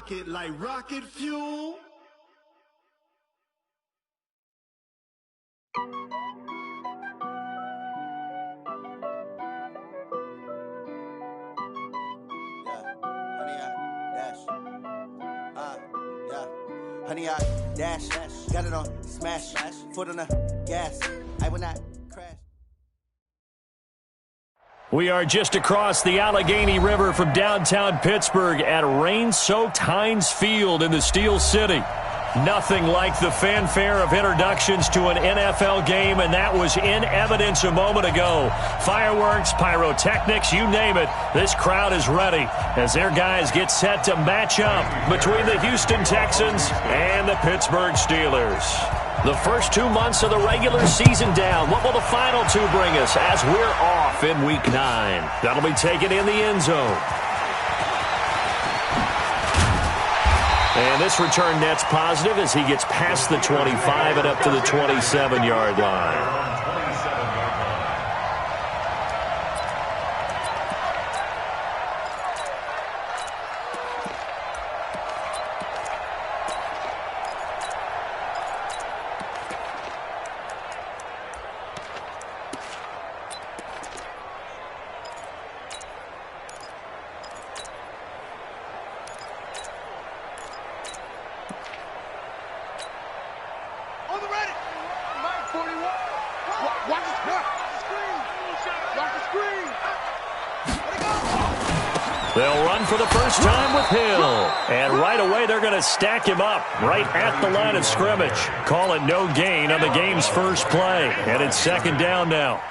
rocket like rocket fuel. Honey, I dash, got it on smash, foot on the gas, I will not crash. We are just across the Allegheny River from downtown Pittsburgh at rain-soaked Heinz Field in the Steel City. Nothing like the fanfare of introductions to an NFL game, and that was in evidence a moment ago. Fireworks, pyrotechnics, you name it, this crowd is ready as their guys get set to match up between the Houston Texans and the Pittsburgh Steelers. The first 2 months of the regular season down. What will the final two bring us as we're off in Week 9? That'll be taken in the end zone. And this return net's positive as he gets past the 25 and up to the 27-yard line. They'll run for the first time with Hill. And right away, they're going to stack him up right at the line of scrimmage. Call it no gain on the game's first play. And it's second down now.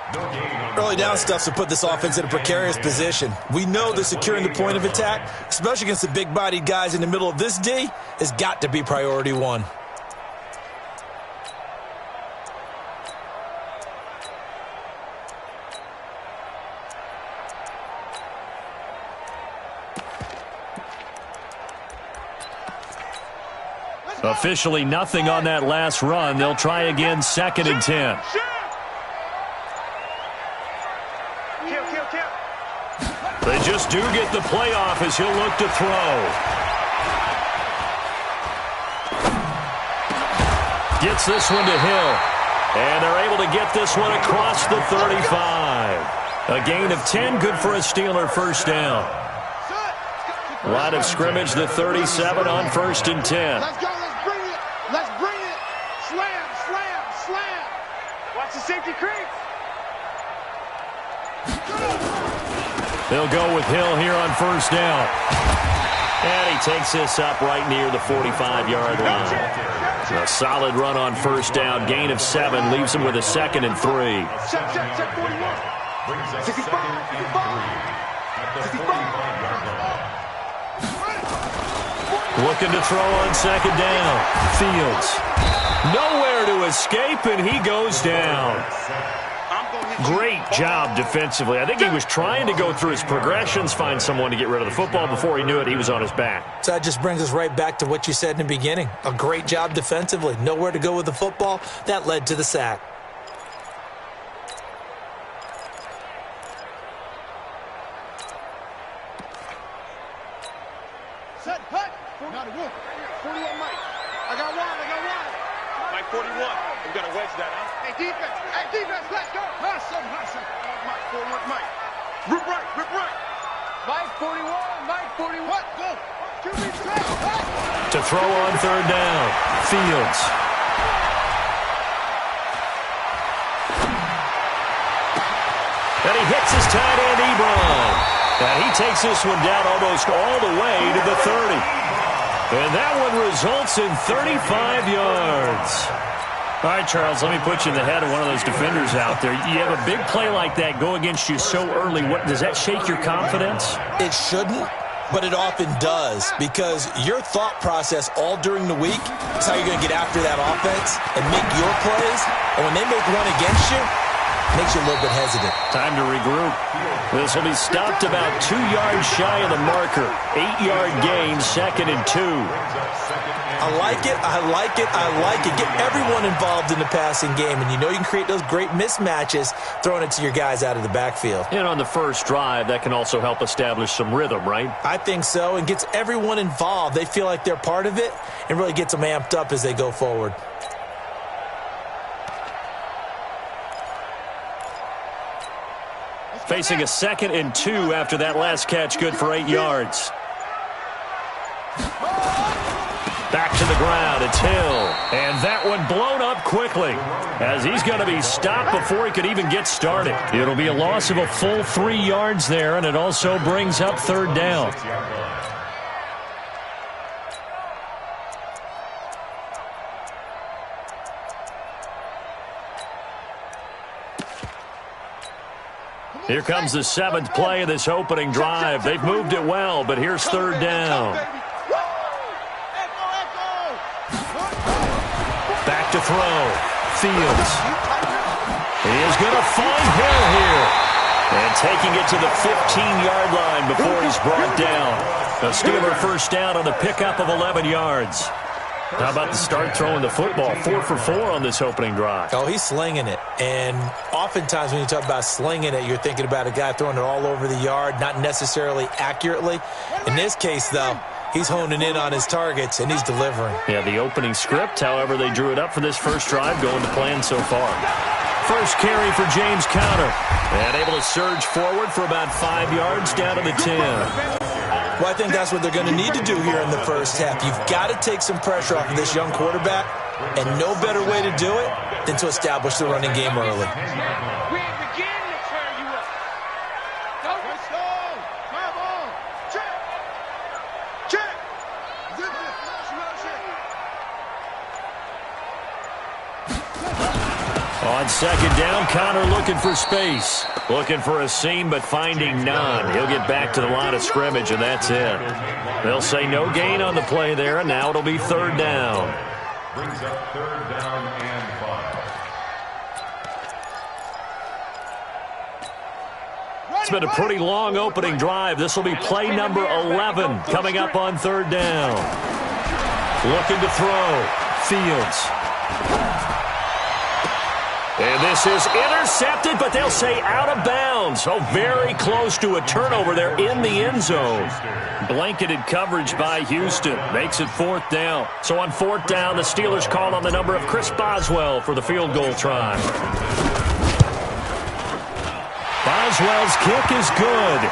Early down stuff to put this offense in a precarious position. We know that securing the point of attack, especially against the big-bodied guys in the middle of this D, has got to be priority one. Officially nothing on that last run. They'll try again, 2nd and 10. They just do get the playoff as he'll look to throw. Gets this one to Hill. And they're able to get this one across the 35. A gain of 10, good for a Steeler first down. Line of scrimmage, the 37 on 1st and 10. Let's go, let's bring it. Let's bring it. Slam, slam, slam. Watch the safety creep. They'll go with Hill here on first down. And he takes this up right near the 45-yard line. A solid run on first down. Gain of 7 leaves him with a 2nd and 3. Check 41. 65. Looking to throw on 2nd down. Fields. Nowhere to escape, and he goes down. Great job defensively. I think he was trying to go through his progressions, find someone to get rid of the football. Before he knew it, he was on his back. So that just brings us right back to what you said in the beginning. A great job defensively. Nowhere to go with the football. That led to the sack. Set, hut. Not a wolf. 41 Mike. I got one. Mike 41. We got to wedge that, huh? Hey, defense, let's go. Hustle. Mike 41 Mike. Rip right. Mike 41. What? Go. QB straight. To throw on 3rd down. Fields. And he hits his tight end, Ebron. And he takes this one down almost all the way to the 30. And that one results in 35 yards. All right, Charles, let me put you in the head of one of those defenders out there. You have a big play like that go against you so early. Does that shake your confidence? It shouldn't, but it often does, because your thought process all during the week is how you're going to get after that offense and make your plays. And when they make one against you, makes you a little bit hesitant. Time to regroup. This will be stopped about 2 yards shy of the marker. 8-yard gain, 2nd and 2. I like it, I like it, I like it. Get everyone involved in the passing game, and you know you can create those great mismatches throwing it to your guys out of the backfield. And on the first drive, that can also help establish some rhythm, right? I think so, and gets everyone involved. They feel like they're part of it and really gets them amped up as they go forward. Facing a 2nd and 2 after that last catch, good for 8 yards. Back to the ground, it's Hill. And that one blown up quickly as he's going to be stopped before he could even get started. It'll be a loss of a full 3 yards there, and it also brings up 3rd down. Here comes the 7th play of this opening drive. They've moved it well, but here's 3rd down. Back to throw. Fields. He is going to find Hill here. And taking it to the 15-yard line before he's brought down. A Steeler first down on the pickup of 11 yards. How about the start throwing the football? 4 for 4 on this opening drive. Oh, he's slinging it. And oftentimes when you talk about slinging it, you're thinking about a guy throwing it all over the yard, not necessarily accurately. In this case, though, he's honing in on his targets, and he's delivering. Yeah, the opening script, however, they drew it up for this first drive, going to plan so far. First carry for James Conner. And able to surge forward for about 5 yards down to the 10. Well, I think that's what they're going to need to do here in the first half. You've got to take some pressure off of this young quarterback, and no better way to do it than to establish the running game early. We begin to tear you up. Go, let's go. Come on. Check. Check. Zip it. On 2nd down, Conner looking for space. Looking for a seam, but finding none. He'll get back to the line of scrimmage, and that's it. They'll say no gain on the play there, and now it'll be 3rd down. Brings up 3rd down and 5. It's been a pretty long opening drive. This will be play number 11 coming up on 3rd down. Looking to throw. Fields. And this is intercepted, but they'll say out of bounds. Oh, very close to a turnover there in the end zone. Blanketed coverage by Houston. Makes it 4th down. So on 4th down, the Steelers call on the number of Chris Boswell for the field goal try. Boswell's kick is good.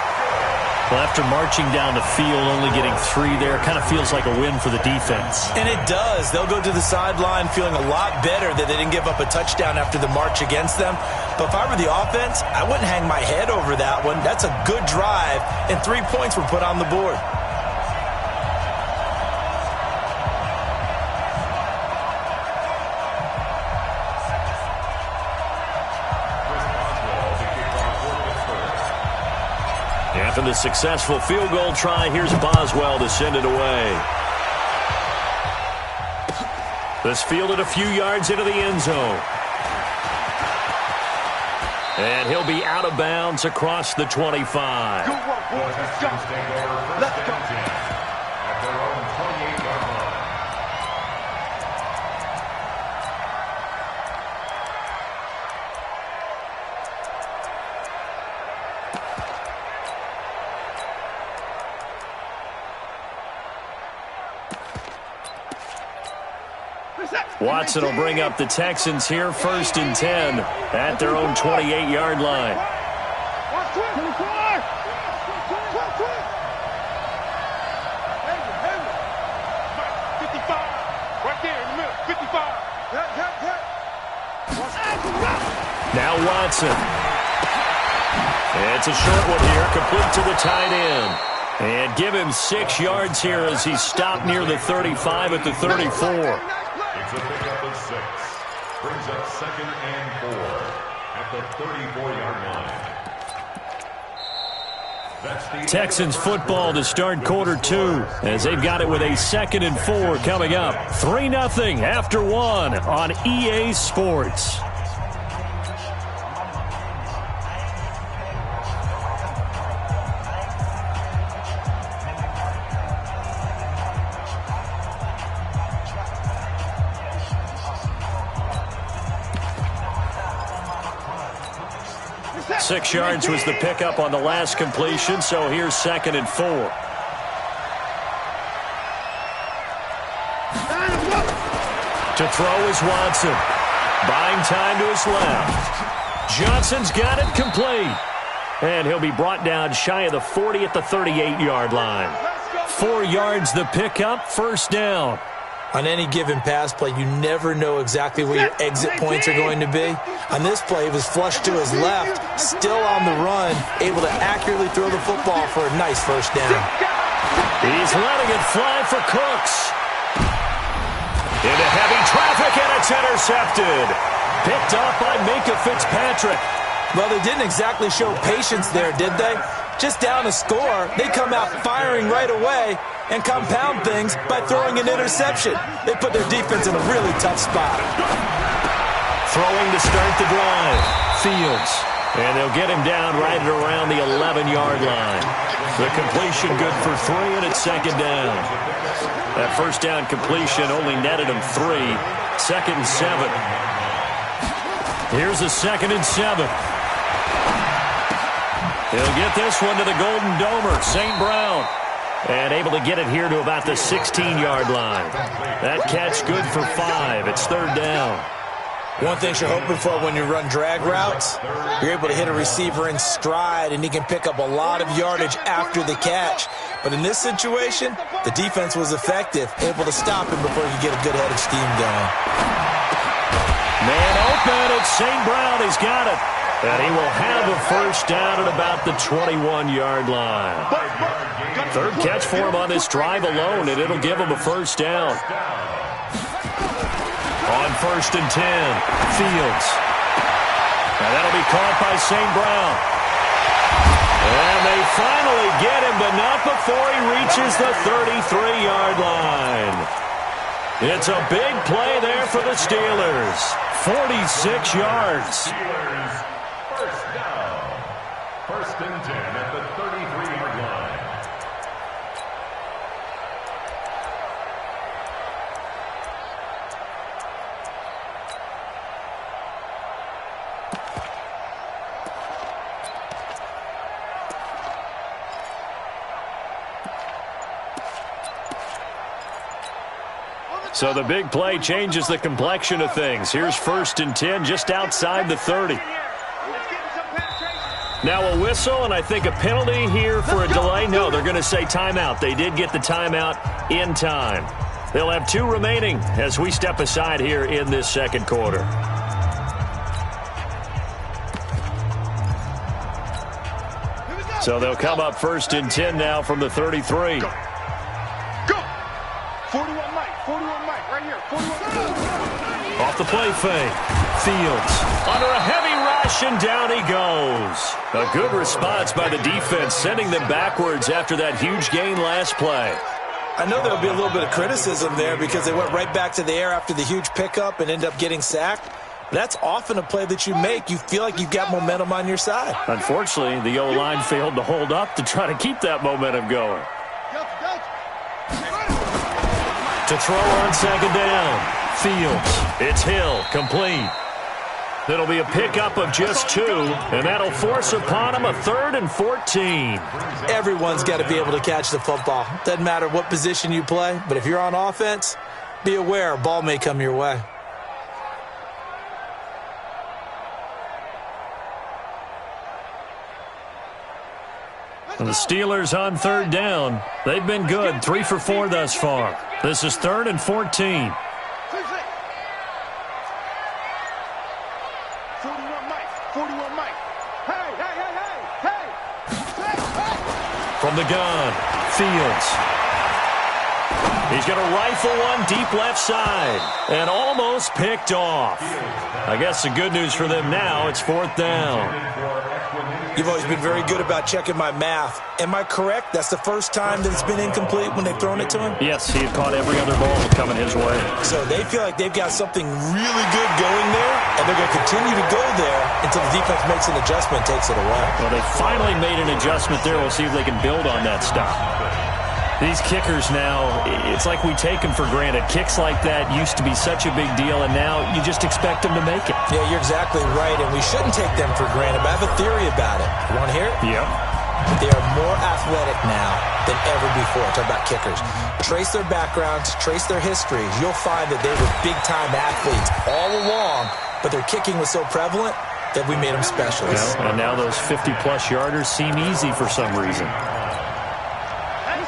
Well, after marching down the field, only getting 3 there, kind of feels like a win for the defense. And it does. They'll go to the sideline feeling a lot better that they didn't give up a touchdown after the march against them. But if I were the offense, I wouldn't hang my head over that one. That's a good drive, and 3 points were put on the board. After the successful field goal try, here's Boswell to send it away. This fielded a few yards into the end zone. And he'll be out of bounds across the 25. Good work, boys. Let's go. Let's go. At their own 28-yard line. Watson will bring up the Texans here, 1st and 10 at their own 28-yard line. Right there in the middle, 55. Now Watson. It's a short one here, complete to the tight end. And give him 6 yards here as he's stopped near the 35 at the 34. It's a pickup of 6. Brings up 2nd and 4 at the 34-yard line. Texans football to start quarter 2 as they've got it with a 2nd and 4 coming up. 3-0 after 1 on EA Sports. 6 yards was the pickup on the last completion, so here's 2nd and 4. To throw is Watson. Buying time to his left. Johnson's got it complete. And he'll be brought down shy of the 40 at the 38-yard line. 4 yards the pickup, 1st down. On any given pass play, you never know exactly where your exit points are going to be. On this play, he was flushed to his left, still on the run, able to accurately throw the football for a nice 1st down. He's letting it fly for Cooks. Into heavy traffic, and it's intercepted. Picked off by Minka Fitzpatrick. Well, they didn't exactly show patience there, did they? Just down a score, they come out firing right away and compound things by throwing an interception. They put their defense in a really tough spot. Throwing to start the drive. Fields. And they'll get him down right at around the 11-yard line. The completion good for 3, and it's 2nd down. That 1st down completion only netted him 3. 2nd and 7. Here's a 2nd and 7. He'll get this one to the Golden Domer, St. Brown. And able to get it here to about the 16-yard line. That catch good for 5. It's 3rd down. One thing you're hoping for when you run drag routes, you're able to hit a receiver in stride, and he can pick up a lot of yardage after the catch. But in this situation, the defense was effective, able to stop him before he could get a good head of steam going. Man open, it's St. Brown. He's got it. And he will have a 1st down at about the 21-yard line. 3rd catch for him on this drive alone, and it'll give him a 1st down. On 1st and 10, Fields. And that'll be caught by St. Brown. And they finally get him, but not before he reaches the 33-yard line. It's a big play there for the Steelers. 46 yards. First down. 1st and 10 at the 33-yard line. So the big play changes the complexion of things. Here's 1st and 10 just outside the 30. Now a whistle, and I think a penalty here for a delay. No, they're going to say timeout. They did get the timeout in time. They'll have 2 remaining as we step aside here in this 2nd quarter. So they'll come up 1st and 10 now from the 33. Go. 41 Mike, right here. 41. Off the play fake. Fields under a heavy rush, and down he goes. A good response by the defense, sending them backwards after that huge gain last play. I know there'll be a little bit of criticism there because they went right back to the air after the huge pickup and ended up getting sacked. That's often a play that you make. You feel like you've got momentum on your side. Unfortunately, the O-line failed to hold up to try to keep that momentum going. To throw on 2nd down. Fields. It's Hill. Complete. It'll be a pickup of just 2, and that'll force upon him a 3rd and 14. Everyone's got to be able to catch the football. Doesn't matter what position you play, but if you're on offense, be aware a ball may come your way. The Steelers on 3rd down. They've been good, 3 for 4 thus far. This is 3rd and 14. 41 Mike. Hey. From the gun, Fields. He's going to rifle one deep left side and almost picked off. I guess the good news for them now, it's 4th down. You've always been very good about checking my math. Am I correct? That's the first time that it's been incomplete when they've thrown it to him? Yes, he had caught every other ball coming his way. So they feel like they've got something really good going there, and they're going to continue to go there until the defense makes an adjustment and takes it away. Well, they finally made an adjustment there. We'll see if they can build on that stop. These kickers now, it's like we take them for granted. Kicks like that used to be such a big deal, and now you just expect them to make it. Yeah, you're exactly right, and we shouldn't take them for granted, but I have a theory about it. You want to hear it? Yep. They are more athletic now than ever before. Talk about kickers. Trace their backgrounds, trace their histories. You'll find that they were big-time athletes all along, but their kicking was so prevalent that we made them specialists. Yeah, and now those 50-plus yarders seem easy for some reason.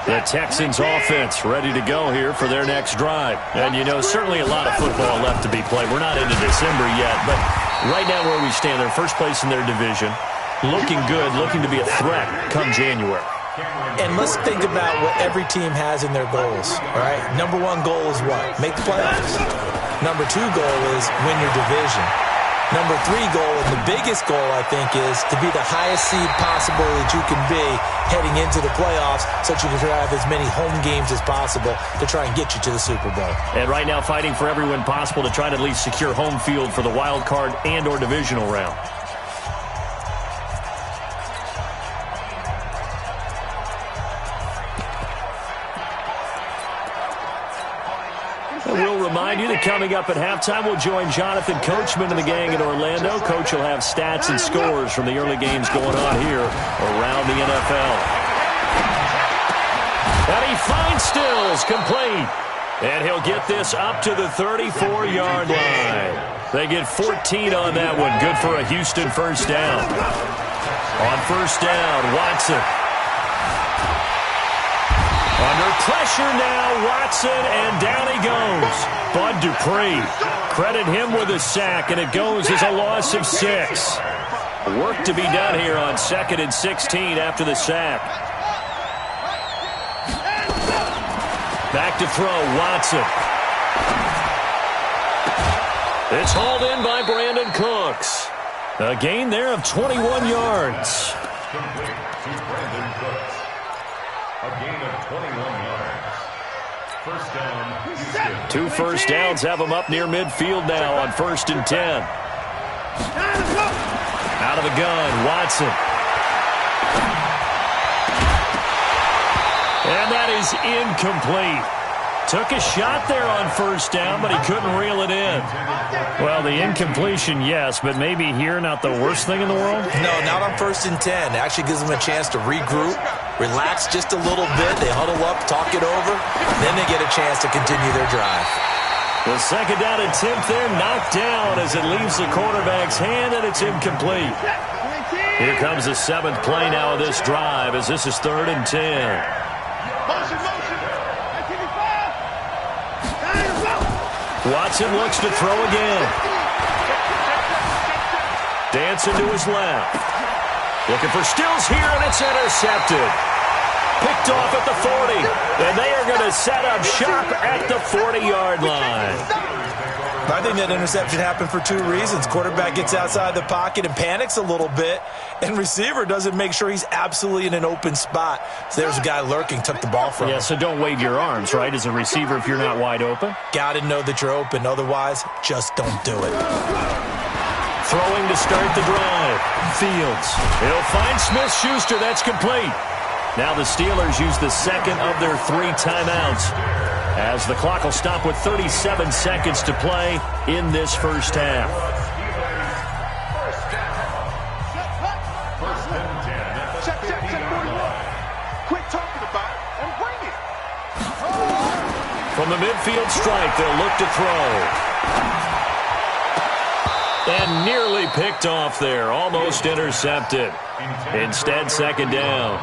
The Texans offense ready to go here for their next drive. And, you know, certainly a lot of football left to be played. We're not into December yet, but right now where we stand, they're first place in their division. Looking good, looking to be a threat come January. And let's think about what every team has in their goals, all right? Number one goal is what? Make the playoffs. Number two goal is win your division. Number three goal, and the biggest goal, I think, is to be the highest seed possible that you can be heading into the playoffs so that you can have as many home games as possible to try and get you to the Super Bowl. And right now fighting for every win possible to try to at least secure home field for the wild card and or divisional round. We'll remind you that coming up at halftime, we'll join Jonathan Coachman and the gang in Orlando. Coach will have stats and scores from the early games going on here around the NFL. And he finds Stills complete. And he'll get this up to the 34-yard line. They get 14 on that one. Good for a Houston first down. On first down, Watson. Under pressure now, Watson, and down he goes. Bud Dupree, credit him with a sack, and it goes as a loss of 6. Work to be done here on 2nd and 16 after the sack. Back to throw, Watson. It's hauled in by Brandon Cooks. A gain there of 21 yards. Complete to Brandon Cooks. A gain of 21 yards. First down, Houston. 2 first downs have them up near midfield now on 1st and 10. Out of the gun, Watson. And that is incomplete. Took a shot there on first down, but he couldn't reel it in. Well, the incompletion, yes, but maybe here not the worst thing in the world? No, not on 1st and 10. It actually gives them a chance to regroup, relax just a little bit. They huddle up, talk it over, then they get a chance to continue their drive. The second down attempt there knocked down as it leaves the quarterback's hand, and it's incomplete. Here comes the 7th play now of this drive as this is 3rd and 10. Watson looks to throw again. Dancing to his left. Looking for Stills here, and it's intercepted. Picked off at the 40. And they are going to set up shop at the 40-yard line. I think that interception happened for 2 reasons. Quarterback gets outside the pocket and panics a little bit, and receiver doesn't make sure he's absolutely in an open spot. So there's a guy lurking, took the ball from him. Yeah, so don't wave your arms, right, as a receiver if you're not wide open. Got to know that you're open. Otherwise, just don't do it. Throwing to start the drive. Fields. He'll find Smith-Schuster. That's complete. Now the Steelers use the second of their 3 timeouts, as the clock will stop with 37 seconds to play in this first half. First and 10. Check 41. Quit talking about it and bring it. From the midfield stripe, they'll look to throw. And nearly picked off there. Almost intercepted. Instead, second down.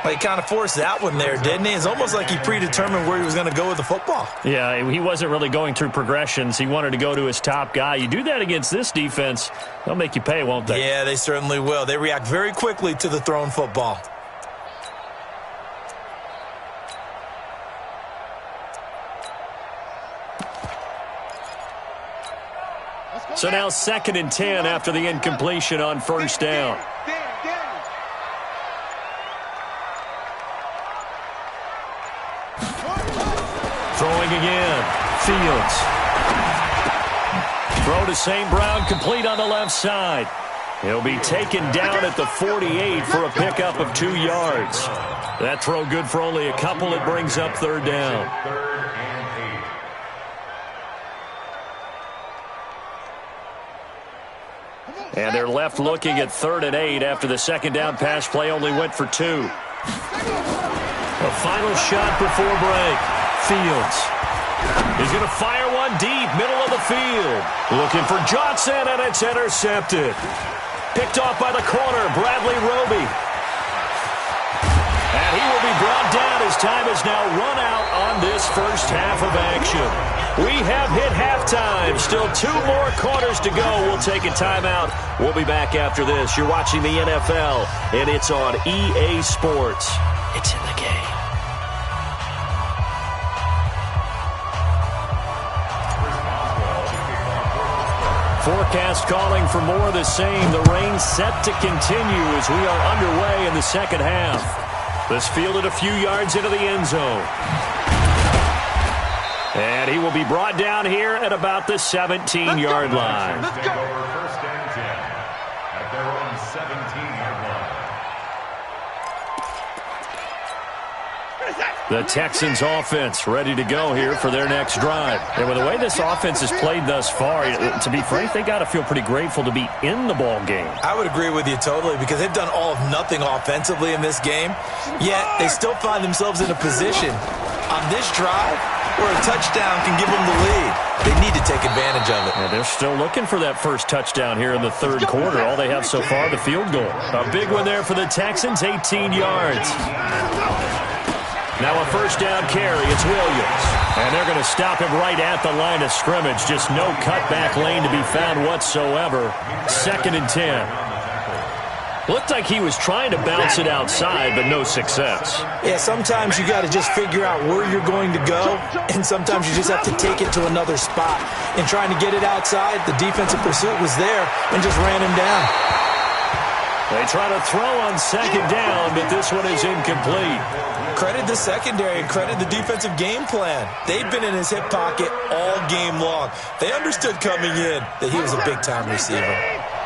Well, he kind of forced that one there, didn't he? It's almost like he predetermined where he was going to go with the football. Yeah, he wasn't really going through progressions. He wanted to go to his top guy. You do that against this defense, they'll make you pay, won't they? Yeah, they certainly will. They react very quickly to the thrown football. So now 2nd and 10 after the incompletion on first down. Throwing again. Fields. Throw to St. Brown, complete on the left side. He'll be taken down at the 48 for a pickup of 2 yards. That throw good for only a couple. It brings up third down. And they're left looking at 3rd and 8 after the second down pass play only went for 2. A final shot before break. Fields. He's going to fire one deep, middle of the field. Looking for Johnson, and it's intercepted. Picked off by the corner, Bradley Roby. And he will be brought down as time is now run out on this first half of action. We have hit halftime. Still 2 more quarters to go. We'll take a timeout. We'll be back after this. You're watching the NFL, and it's on EA Sports. It's in the game. Forecast calling for more of the same. The rain set to continue as we are underway in the second half. This fielded a few yards into the end zone. And he will be brought down here at about the 17-yard line. Let's go. First and 10 at their own 17-yard line. The Texans offense ready to go here for their next drive. And with the way this offense has played thus far, to be frank, they got to feel pretty grateful to be in the ball game. I would agree with you totally because they've done all of nothing offensively in this game, yet they still find themselves in a position on this drive where a touchdown can give them the lead. They need to take advantage of it. Yeah, they're still looking for that first touchdown here in the third quarter. All they have so far, the field goal. A big one there for the Texans, 18 yards. Now a first down carry, it's Williams. And they're going to stop him right at the line of scrimmage. Just no cutback lane to be found whatsoever. 2nd and 10. Looked like he was trying to bounce it outside, but no success. Yeah, sometimes you got to just figure out where you're going to go, and sometimes you just have to take it to another spot. And trying to get it outside, the defensive pursuit was there and just ran him down. They try to throw on 2nd down, but this one is incomplete. Credit the secondary and credit the defensive game plan. They've been in his hip pocket all game long. They understood coming in that he was a big-time receiver.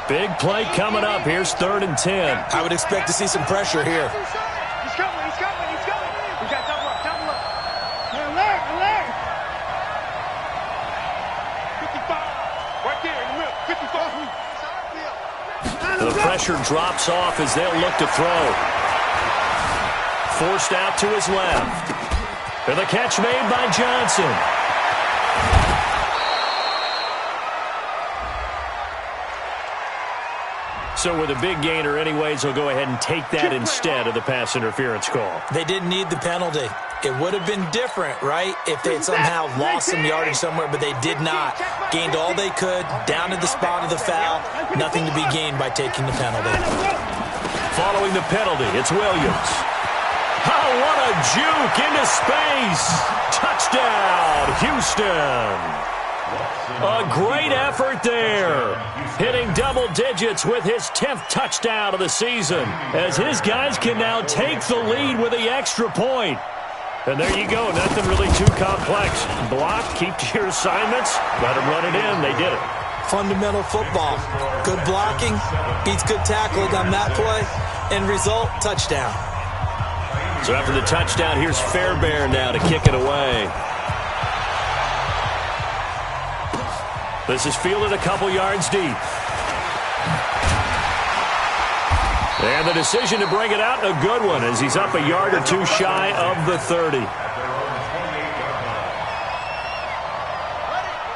Big play coming up. Here's 3rd and 10. I would expect to see some pressure here. He's coming, he's coming, he's coming. We got double up, double up. Alert. 55. Right there in the middle, 55. The pressure drops off as they'll look to throw. Forced out to his left. And the catch made by Johnson. So with a big gainer anyways, they'll go ahead and take that instead of the pass interference call. They didn't need the penalty. It would have been different, right, if they had somehow lost some yardage somewhere, but they did not. Gained all they could, down to the spot of the foul. Nothing to be gained by taking the penalty. Following the penalty, it's Williams. Oh, what a juke into space. Touchdown, Houston. A great effort there. Hitting double digits with his 10th touchdown of the season as his guys can now take the lead with the extra point. And there you go. Nothing really too complex. Block, keep to your assignments, let them run it in. They did it. Fundamental football. Good blocking beats good tackling on that play. End result, touchdown. So after the touchdown, here's Fairbairn now to kick it away. This is fielded a couple yards deep. And the decision to bring it out, a good one, as he's up a yard or two shy of the 30.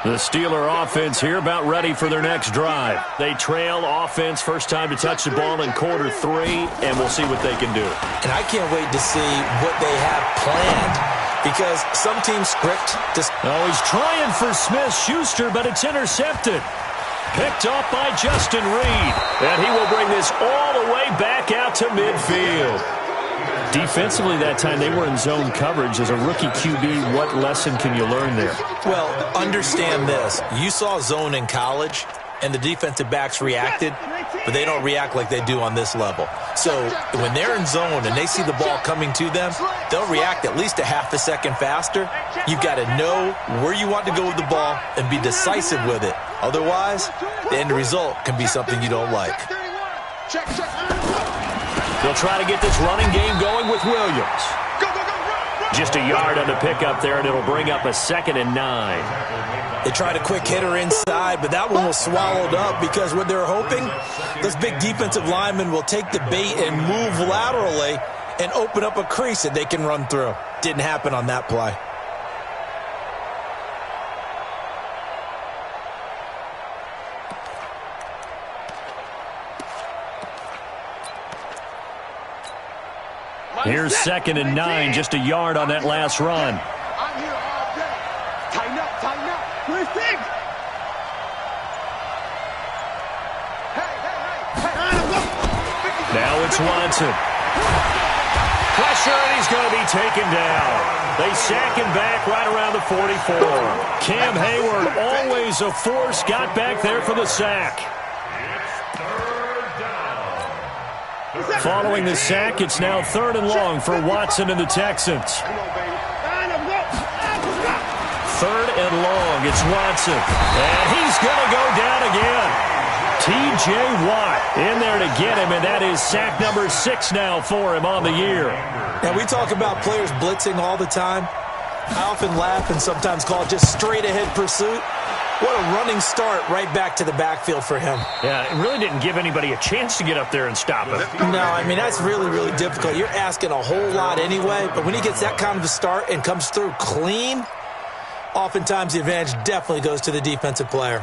The Steeler offense here about ready for their next drive. They trail offense, first time to touch the ball in quarter 3, and we'll see what they can do. And I can't wait to see what they have planned. Because some teams script just... Oh, he's trying for Smith-Schuster, but it's intercepted. Picked off by Justin Reed. And he will bring this all the way back out to midfield. Defensively that time, they were in zone coverage. As a rookie QB, what lesson can you learn there? Well, understand this. You saw zone in college, and the defensive backs reacted, but they don't react like they do on this level. So when they're in zone and they see the ball coming to them, they'll react at least a half a second faster. You've got to know where you want to go with the ball and be decisive with it. Otherwise, the end result can be something you don't like. Check. They'll try to get this running game going with Williams. Go, run. Just a yard on the pickup there, and it'll bring up a 2nd and 9. They tried a quick hitter inside, but that one was swallowed up because what they're hoping, those big defensive linemen will take the bait and move laterally and open up a crease that they can run through. Didn't happen on that play. Here's 2nd and 9, just a yard on that last run. I'm here all day. Tighten up. Where's things? Hey. Now it's Watson. Pressure, and he's going to be taken down. They sack him back right around the 44. Cam Hayward, always a force, got back there for the sack. Following the sack, it's now 3rd and long for Watson and the Texans. 3rd and long, it's Watson. And he's going to go down again. T.J. Watt in there to get him, and that is sack number 6 now for him on the year. Now, we talk about players blitzing all the time. I often laugh and sometimes call it just straight-ahead pursuit. What a running start right back to the backfield for him. Yeah, it really didn't give anybody a chance to get up there and stop him. No, I mean, that's really, really difficult. You're asking a whole lot anyway, but when he gets that kind of a start and comes through clean, oftentimes the advantage definitely goes to the defensive player.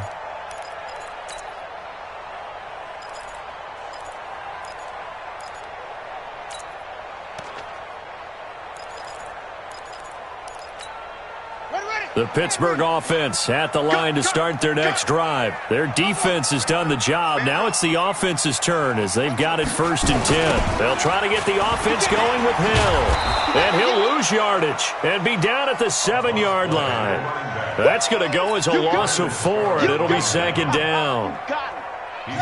The Pittsburgh offense at the line to start their next drive. Their defense has done the job. Now it's the offense's turn as they've got it 1st and 10. They'll try to get the offense going with Hill. And he'll lose yardage and be down at the 7-yard line. That's going to go as a loss of 4, and it'll be 2nd down.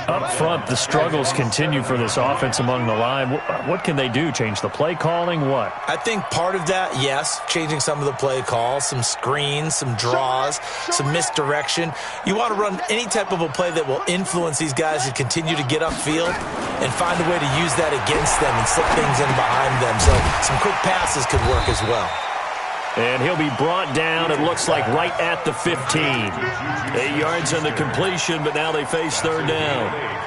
Up front, the struggles continue for this offense among the line. What can they do? Change the play calling? What? I think part of that, yes, changing some of the play calls, some screens, some draws, some misdirection. You want to run any type of a play that will influence these guys to continue to get upfield and find a way to use that against them and slip things in behind them. So some quick passes could work as well. And he'll be brought down, it looks like, right at the 15. 8 yards on the completion, but now they face 3rd down.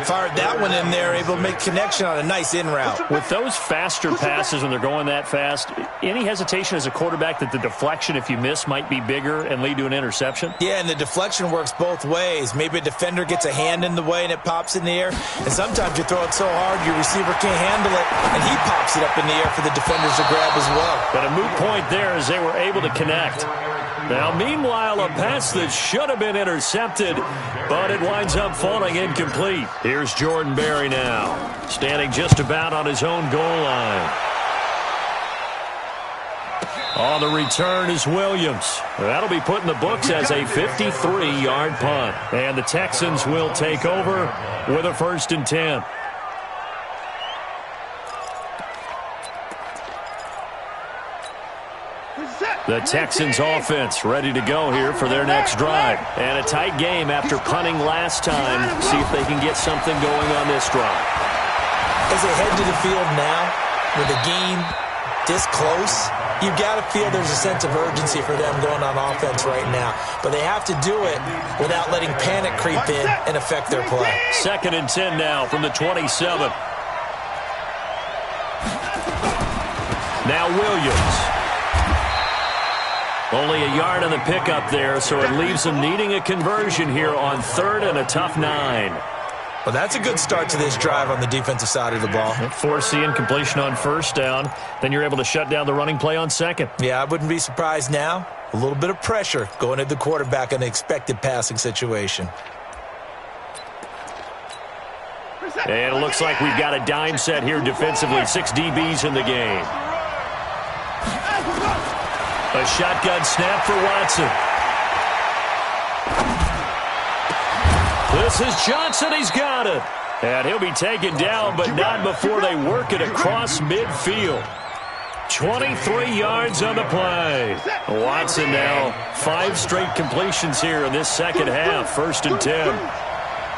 Fired that one in there, able to make connection on a nice in route. With those faster passes when they're going that fast, any hesitation as a quarterback that the deflection, if you miss, might be bigger and lead to an interception? Yeah, and the deflection works both ways. Maybe a defender gets a hand in the way and it pops in the air, and sometimes you throw it so hard your receiver can't handle it, and he pops it up in the air for the defenders to grab as well. But a moot point there as they were able to connect. Now, meanwhile, a pass that should have been intercepted, but it winds up falling incomplete. Here's Jordan Berry now, standing just about on his own goal line. On the return is Williams. That'll be put in the books as a 53-yard punt. And the Texans will take over with a 1st and 10. The Texans offense ready to go here for their next drive. And a tight game after punting last time. See if they can get something going on this drive. As they head to the field now, with the game this close, you've got to feel there's a sense of urgency for them going on offense right now. But they have to do it without letting panic creep in and affect their play. 2nd and 10 now from the 27. Now Williams. Only a yard on the pickup there, so it leaves them needing a conversion here on 3rd and a tough 9. Well, that's a good start to this drive on the defensive side of the ball. Force the incompletion on 1st down. Then you're able to shut down the running play on 2nd. Yeah, I wouldn't be surprised now. A little bit of pressure going at the quarterback in an expected passing situation. And it looks like we've got a dime set here defensively. 6 DBs in the game. A shotgun snap for Watson. This is Johnson. He's got it. And he'll be taken down, but not before they work it across midfield. 23 yards on the play. Watson now 5 straight completions here in this second half. 1st and 10.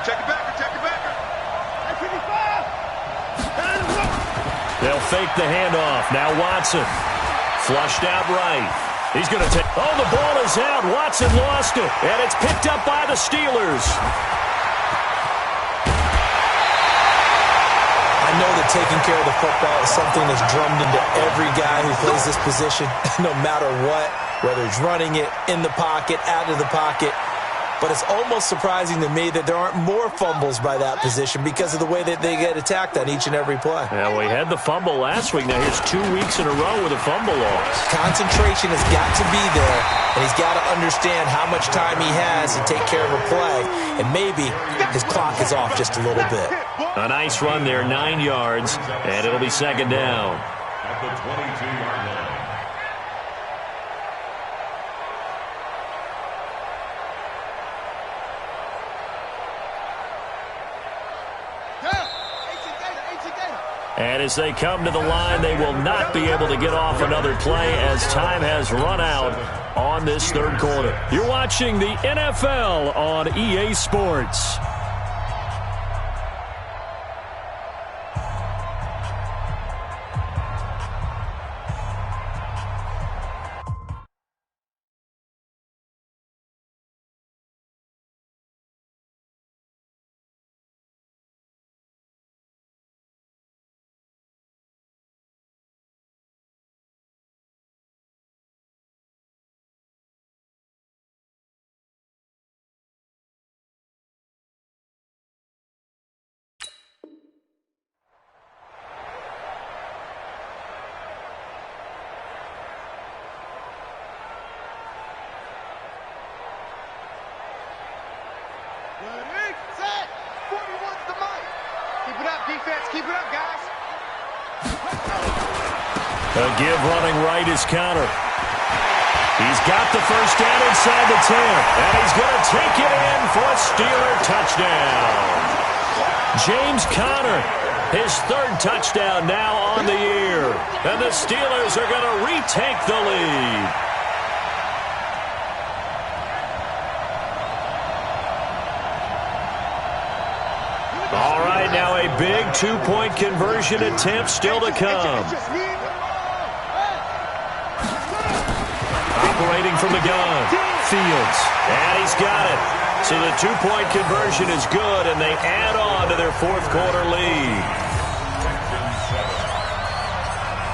Check it back. fake the handoff. Now Watson. Flushed out right. He's going to take... Oh, the ball is out. Watson lost it. And it's picked up by the Steelers. I know that taking care of the football is something that's drummed into every guy who plays this position, no matter what, whether he's running it, in the pocket, out of the pocket. But it's almost surprising to me that there aren't more fumbles by that position because of the way that they get attacked on each and every play. Yeah, we had the fumble last week. Now here's 2 weeks in a row with a fumble loss. Concentration has got to be there, and he's got to understand how much time he has to take care of a play, and maybe his clock is off just a little bit. A nice run there, 9 yards, and it'll be second down. At the 22-yard line. And as they come to the line, they will not be able to get off another play as time has run out on this third quarter. You're watching the NFL on EA Sports. Keep it up, guys. A give running right is counter. He's got the first down inside the 10, and he's going to take it in for a Steeler touchdown. James Conner, his third touchdown now on the year, and the Steelers are going to retake the lead. All right, now a big two-point conversion attempt still to come. Operating from the gun, Fields, and he's got it. So the two-point conversion is good, and they add on to their fourth quarter lead.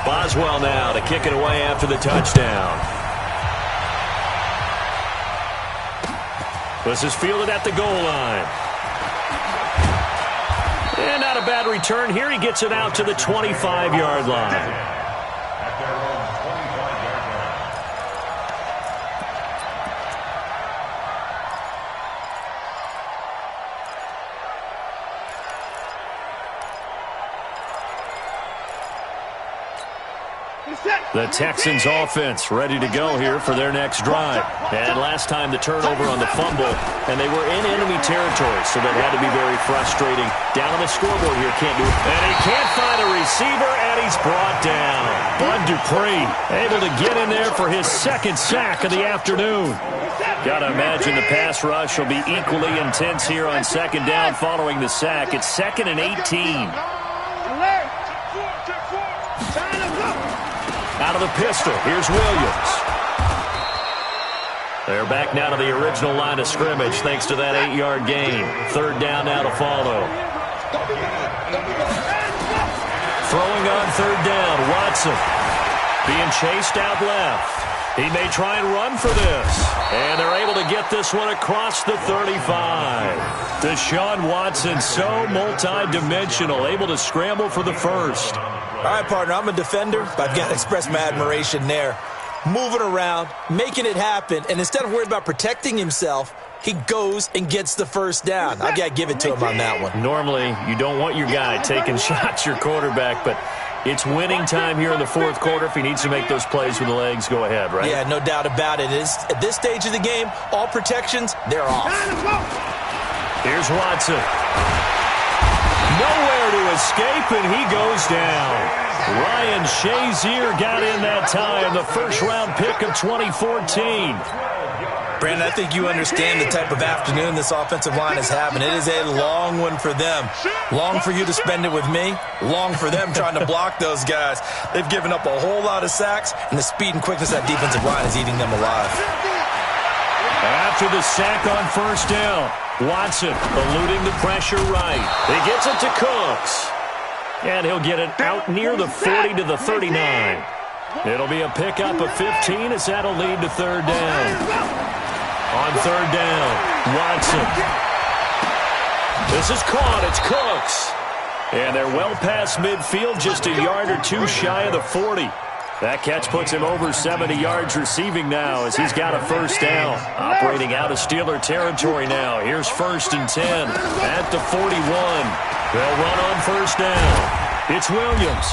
Boswell now to kick it away after the touchdown. This is fielded at the goal line. And not a bad return here. He gets it out to the 25-yard line. At their own 25-yard line. The Texans offense ready to go here for their next drive. And last time the turnover on the fumble, and they were in enemy territory, so that had to be very frustrating. Down on the scoreboard here, can't do it. And he can't find a receiver, and he's brought down. Bud Dupree able to get in there for his second sack of the afternoon. Got to imagine the pass rush will be equally intense here on second down following the sack. It's 2nd and 18. Out of the pistol, here's Williams. They're back now to the original line of scrimmage thanks to that 8-yard gain. Third down now to follow. Throwing on third down, Watson. Being chased out left. He may try and run for this. And they're able to get this one across the 35. Deshaun Watson, so multi-dimensional, able to scramble for the first. All right, partner, I'm a defender, but I've got to express my admiration there. Moving around, making it happen, and instead of worried about protecting himself, he goes and gets the first down. I've got to give it to him on that one. Normally, you don't want your guy taking shots, your quarterback, but it's winning time here in the fourth quarter. If he needs to make those plays with the legs, go ahead, right? Yeah, no doubt about it. At this stage of the game, all protections, they're off. Here's Watson. Nowhere to escape, and he goes down. Ryan Shazier got in that time, the first-round pick of 2014. Brandon, I think you understand the type of afternoon this offensive line is having. It is a long one for them. Long for you to spend it with me. Long for them trying to block those guys. They've given up a whole lot of sacks, and the speed and quickness of that defensive line is eating them alive. After the sack on first down, Watson eluding the pressure right. He gets it to Cooks. And he'll get it out near the 40 to the 39. It'll be a pickup of 15 as that'll lead to third down. On third down, Watson. This is caught. It's Cooks. And they're well past midfield, just a yard or two shy of the 40. That catch puts him over 70 yards receiving now as he's got a first down. Operating out of Steeler territory now. Here's 1st and 10 at the 41. They'll run on first down. It's Williams.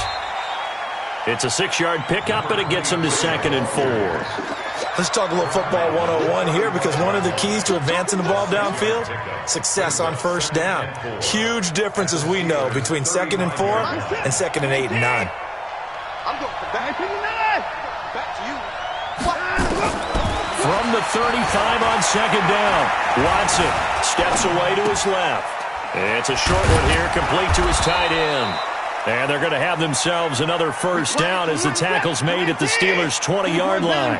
It's a 6-yard pickup, and it gets him to 2nd and 4. Let's talk a little football 101 here, because one of the keys to advancing the ball downfield, success on first down. Huge difference, as we know, between 2nd and 4 and 2nd and 8 and 9. I'm going for back to you. From the 35 on 2nd down, Watson steps away to his left. It's a short one here, complete to his tight end. And they're going to have themselves another first down as the tackle's made at the Steelers' 20-yard line.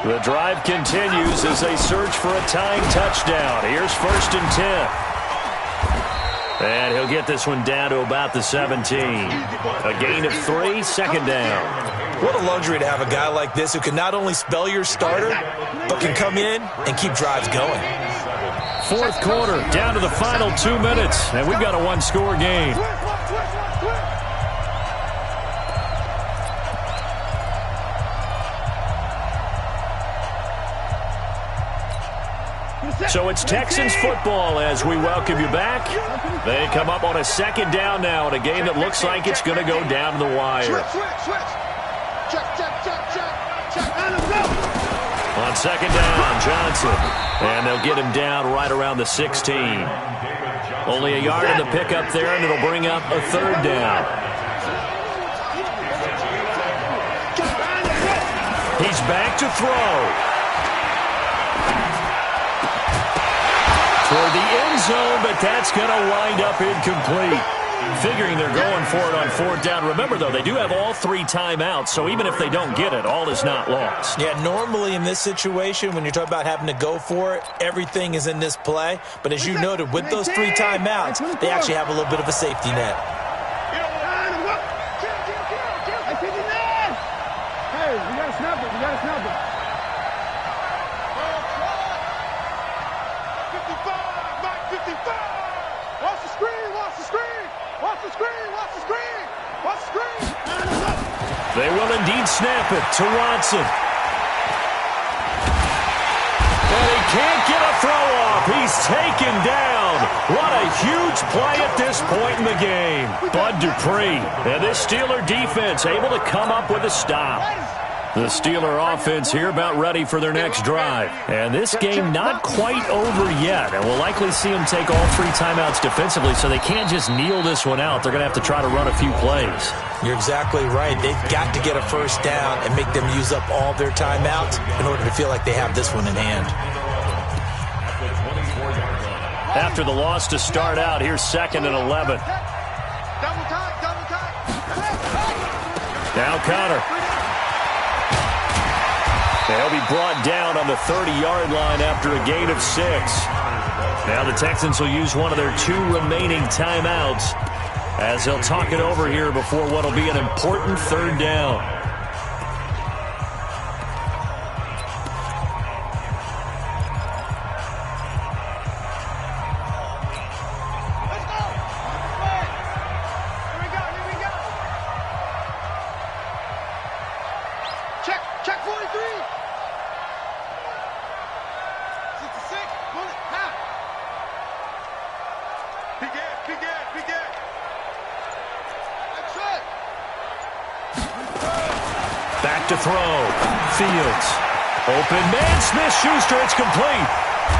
The drive continues as they search for a tying touchdown. Here's 1st and 10. And he'll get this one down to about the 17. A gain of 3, 2nd down. What a luxury to have a guy like this who can not only spell your starter, but can come in and keep drives going. 4th quarter, down to the final 2 minutes, and we've got a one-score game. So it's Texans football as we welcome you back. They come up on a 2nd down now in a game that looks like it's going to go down to the wire. Switch. Check. On 2nd down, Johnson. And they'll get him down right around the 16. Only a yard in the pickup there, and it'll bring up a 3rd down. He's back to throw. Toward the end zone, but that's going to wind up incomplete. Figuring they're going for it on 4th down. Remember, though, they do have all 3 timeouts, so even if they don't get it, all is not lost. Yeah, normally in this situation, when you're talking about having to go for it, everything is in this play. But as you noted, with those 3 timeouts, they actually have a little bit of a safety net. Hey, we got to snap it. 55. Watch the screen. They will indeed snap it to Watson. And he can't get a throw off. He's taken down. What a huge play at this point in the game. Bud Dupree. And this Steeler defense able to come up with a stop. The Steeler offense here about ready for their next drive. And this game not quite over yet. And we'll likely see them take all 3 timeouts defensively, so they can't just kneel this one out. They're going to have to try to run a few plays. You're exactly right. They've got to get a first down and make them use up all their timeouts in order to feel like they have this one in hand. After the loss to start out, here's 2nd and 11. Double tight. Now Connor. They'll be brought down on the 30-yard line after a gain of 6. Now the Texans will use one of their 2 remaining timeouts as they'll talk it over here before what will be an important 3rd down. Check 43. 66. Pull it. Now. Big Ed. That's it. Back to throw. Fields. Open man. Smith-Schuster. It's complete.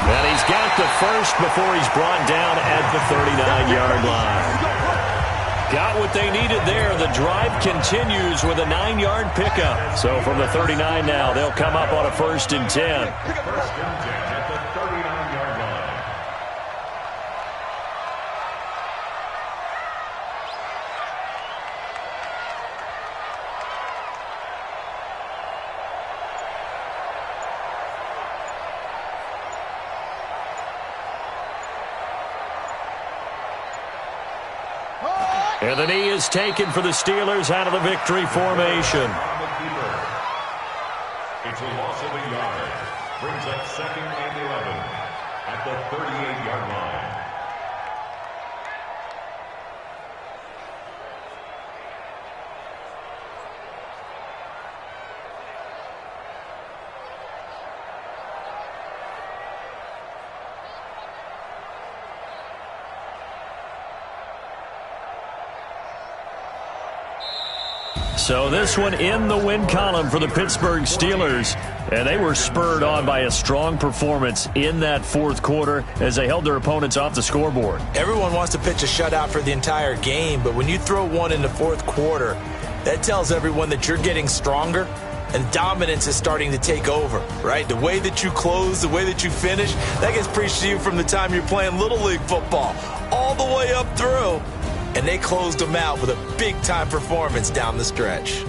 And he's got the first before he's brought down at the 39-yard line. Got what they needed there. The drive continues with a 9-yard pickup. So from the 39 now, they'll come up on a 1st and 10. First and 10 at the 39-yard line. And the knee is taken for the Steelers out of the victory formation. It's a loss of a yard. Brings up 2nd and 11 at the 38-yard line. So this one in the win column for the Pittsburgh Steelers. And they were spurred on by a strong performance in that 4th quarter as they held their opponents off the scoreboard. Everyone wants to pitch a shutout for the entire game, but when you throw one in the 4th quarter, that tells everyone that you're getting stronger and dominance is starting to take over, right? The way that you close, the way that you finish, that gets preached to you from the time you're playing Little League football all the way up through. And they closed them out with a big-time performance down the stretch.